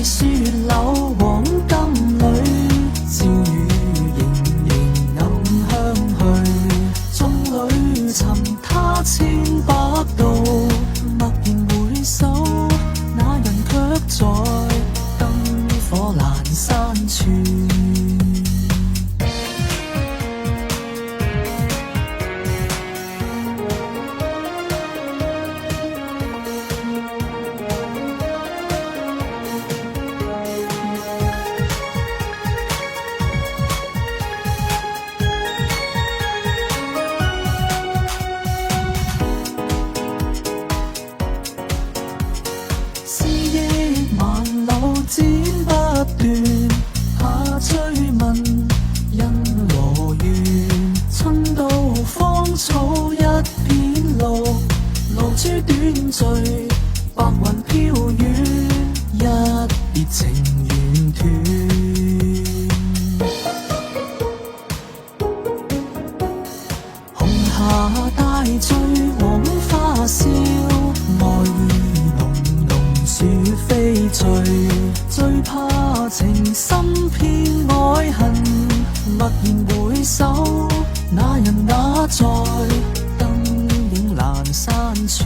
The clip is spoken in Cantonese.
雪柳黃金裏，朝雨盈盈暗香去，眾裏尋他千百度，驀然回首，那人卻在燈火闌珊處。思憶萬縷剪不斷，怕追問因和緣。春到芳草一片綠，露珠短墜，白雲飄遠，一別情緣斷。紅霞大醉黃花笑，愛意濃濃雪飛墜，最怕情深偏愛恨，驀然回首，那人那在燈影闌珊處。